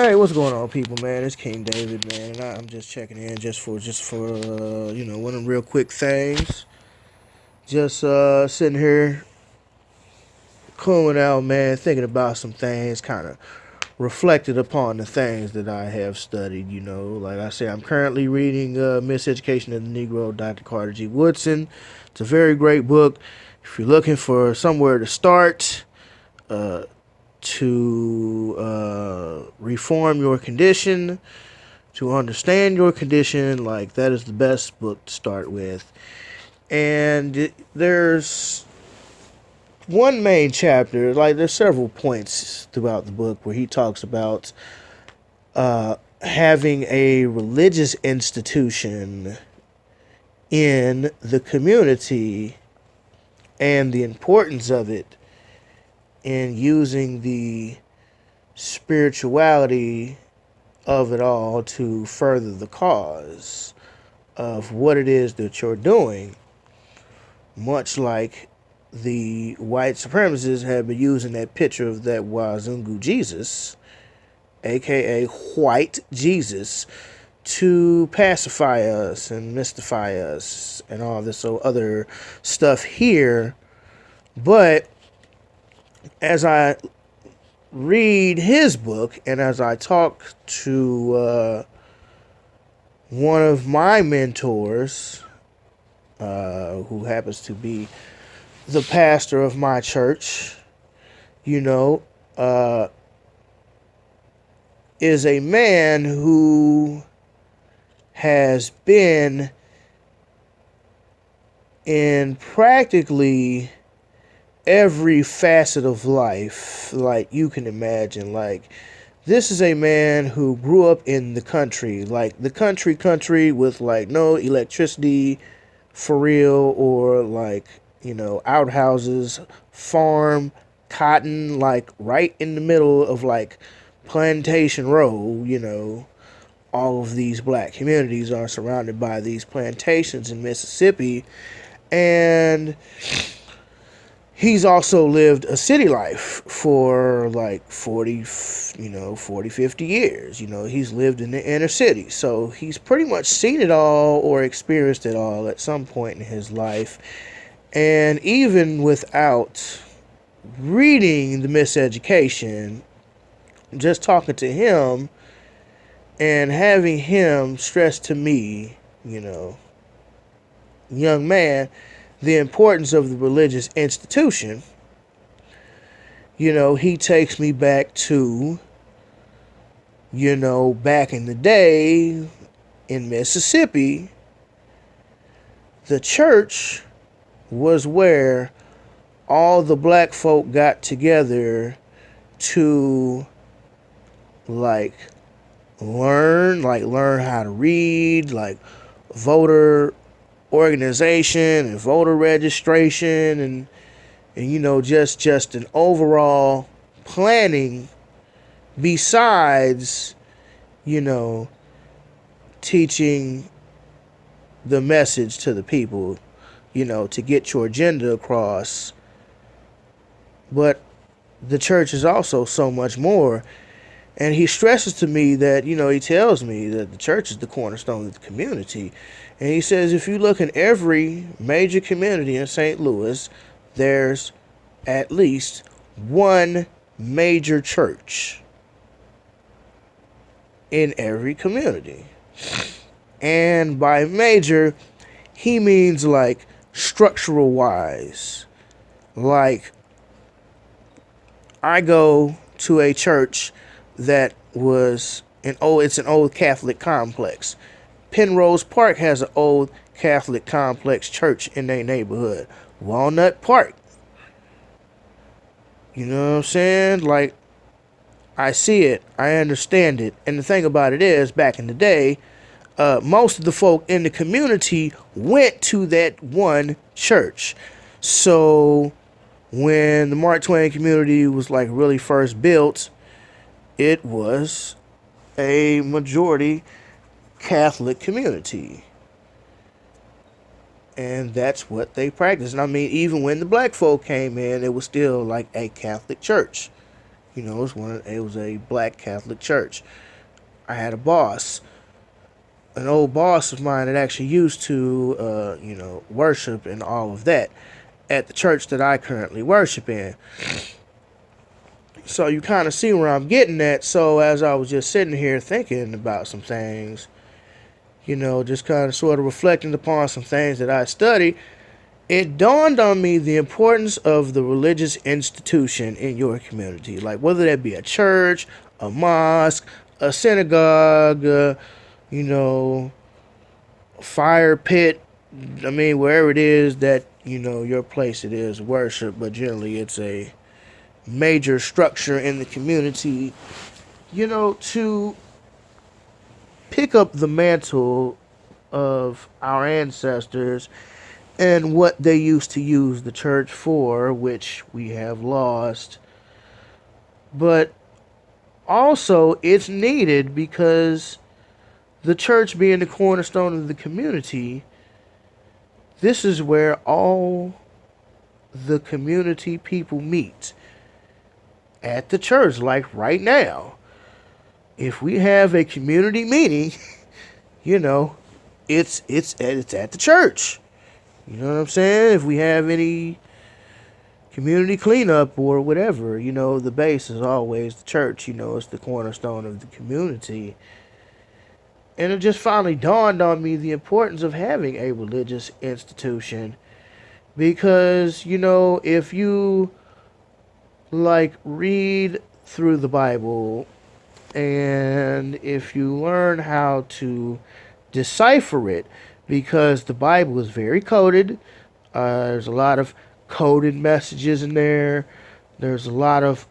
Hey, what's going on, people, man? It's King David, man, and I'm just checking in just for one of them real quick things. Just sitting here cooling out, man, thinking about some things, kind of reflected upon the things that I have studied. Like I say, I'm currently reading Miseducation of the Negro, Dr. Carter G. Woodson. It's a very great book. If you're looking for somewhere to start, uh, to reform your condition, to understand your condition, like that is the best book to start with. And there's one main chapter, like there's several points throughout the book where he talks about having a religious institution in the community and the importance of it in using the spirituality of it all to further the cause of what it is that you're doing, much like the white supremacists have been using that picture of that Wazungu Jesus, aka White Jesus, to pacify us and mystify us and all this other stuff here. But as I read his book and as I talk to one of my mentors, who happens to be the pastor of my church, you know, uh, is a man who has been in practically every facet of life, like you can imagine. Like, this is a man who grew up in the country, like the country with like no electricity for real, or like, outhouses, farm, cotton, like right in the middle of like Plantation Row. All of these black communities are surrounded by these plantations in Mississippi. And he's also lived a city life for like 50 years. He's lived in the inner city. So he's pretty much seen it all or experienced it all at some point in his life. And even without reading The Miseducation, just talking to him and having him stress to me, young man, the importance of the religious institution, he takes me back to, back in the day in Mississippi, the church was where all the black folk got together to like learn how to read, like voter organization and voter registration, and just an overall planning besides teaching the message to the people, to get your agenda across. But the church is also so much more. And he stresses to me that, he tells me that the church is the cornerstone of the community. And he says if you look in every major community in St. Louis, there's at least one major church in every community. And by major, he means like structural wise. Like, I go to a church that was it's an old Catholic complex. Penrose Park has an old Catholic complex church in their neighborhood. Walnut Park. You know what I'm saying? Like, I see it, I understand it. And the thing about it is, back in the day, most of the folk in the community went to that one church. So when the Mark Twain community was like really first built, it was a majority Catholic community. And that's what they practiced. And I mean, even when the black folk came in, it was still like a Catholic church. It was a black Catholic church. I had a boss, an old boss of mine that actually used to, worship and all of that at the church that I currently worship in. So you kind of see where I'm getting at. So as I was just sitting here thinking about some things, just kind of sort of reflecting upon some things that I studied, it dawned on me the importance of the religious institution in your community. Like whether that be a church, a mosque, a synagogue, you know, fire pit. I mean, wherever it is that, your place it is worship, but generally it's a major structure in the community, to pick up the mantle of our ancestors and what they used to use the church for, which we have lost. But also, it's needed because the church being the cornerstone of the community, this is where all the community people meet at the church. Like right now, if we have a community meeting, it's at the church. You know what I'm saying? If we have any community cleanup or whatever, the base is always the church. It's the cornerstone of the community. And it just finally dawned on me the importance of having a religious institution. Because, if you read through the Bible and if you learn how to decipher it, because the Bible is very coded, there's a lot of coded messages in there. There's a lot of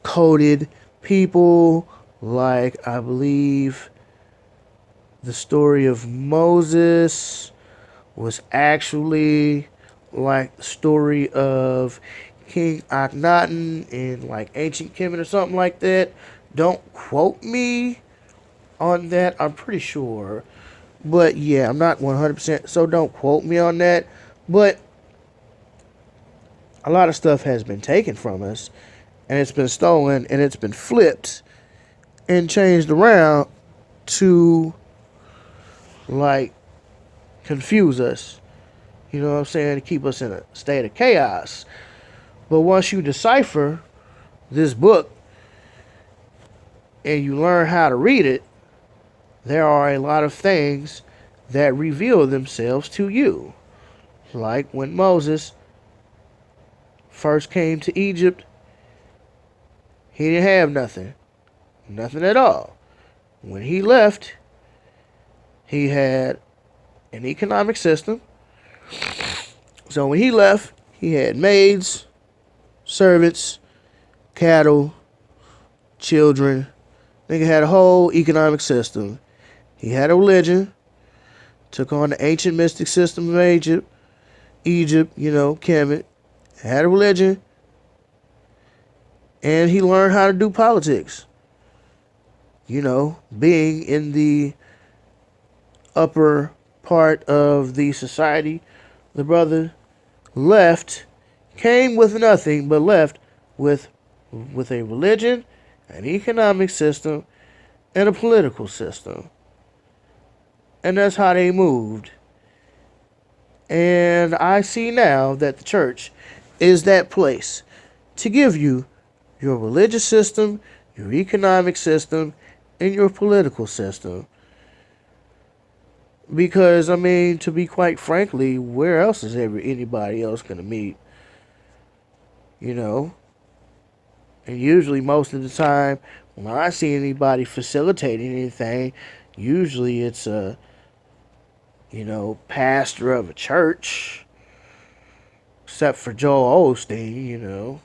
coded people. Like, I believe the story of Moses was actually like the story of King Akhenaten in like ancient Kemet or something like that. Don't quote me on that. I'm pretty sure. But yeah, I'm not 100%, so don't quote me on that. But a lot of stuff has been taken from us, and it's been stolen, and it's been flipped and changed around to confuse us. You know what I'm saying? To keep us in a state of chaos. But once you decipher this book and you learn how to read it, there are a lot of things that reveal themselves to you. Like when Moses first came to Egypt, he didn't have nothing. Nothing at all. When he left, he had an economic system. So when he left, he had maids, servants, cattle, children. Nigga had a whole economic system. He had a religion. Took on the ancient mystic system of Egypt, Kemet. Had a religion. And he learned how to do politics. Being in the upper part of the society, the brother left, came with nothing, but left with a religion, an economic system, and a political system. And that's how they moved. And I see now that the church is that place to give you your religious system, your economic system, and your political system. Because, to be quite frankly, where else is anybody else going to meet? And usually, most of the time, when I see anybody facilitating anything, usually it's a, pastor of a church. Except for Joel Osteen,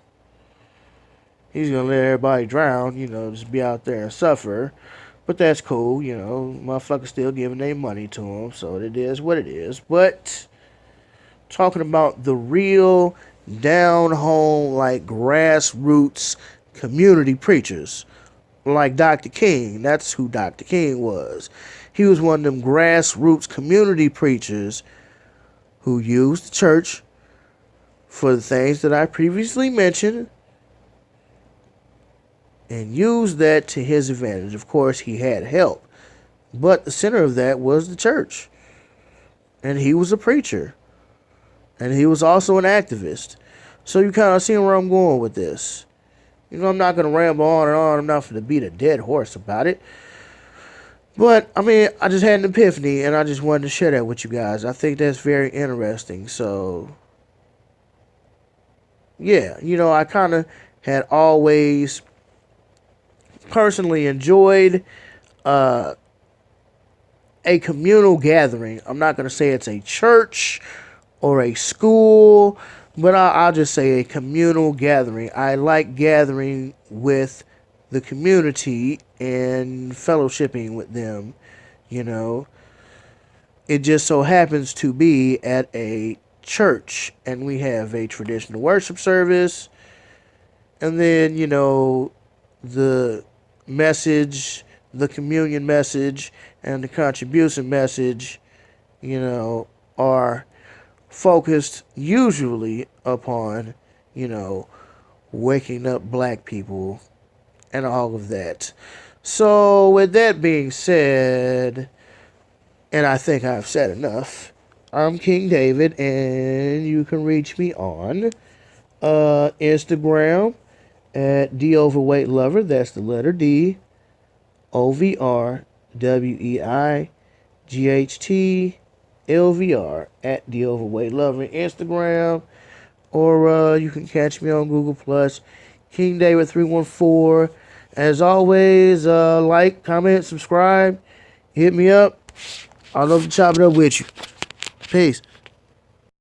He's going to let everybody drown, just be out there and suffer. But that's cool, motherfuckers still giving their money to him, so it is what it is. But talking about the real down home, grassroots community preachers, like Dr. King. That's who Dr. King was. He was one of them grassroots community preachers who used the church for the things that I previously mentioned, and used that to his advantage. Of course, he had help, but the center of that was the church. And he was a preacher. And he was also an activist. So you kind of see where I'm going with this. I'm not going to ramble on and on. I'm not going to beat a dead horse about it. But, I just had an epiphany, and I just wanted to share that with you guys. I think that's very interesting. So, yeah, I kind of had always personally enjoyed a communal gathering. I'm not going to say it's a church or a school, but I'll just say a communal gathering. I like gathering with the community and fellowshipping with them. It just so happens to be at a church, and we have a traditional worship service, and then, the message, the communion message, and the contribution message, are focused usually upon, waking up black people and all of that. So, with that being said, and I think I've said enough, I'm King David, and you can reach me on Instagram at D Overweight Lover. That's the letter D, OVRWEIGHT at The Overweight Lover Instagram, or you can catch me on Google Plus, King David 314. As always, like, comment, subscribe, hit me up. I'd love to chop it up with you. Peace.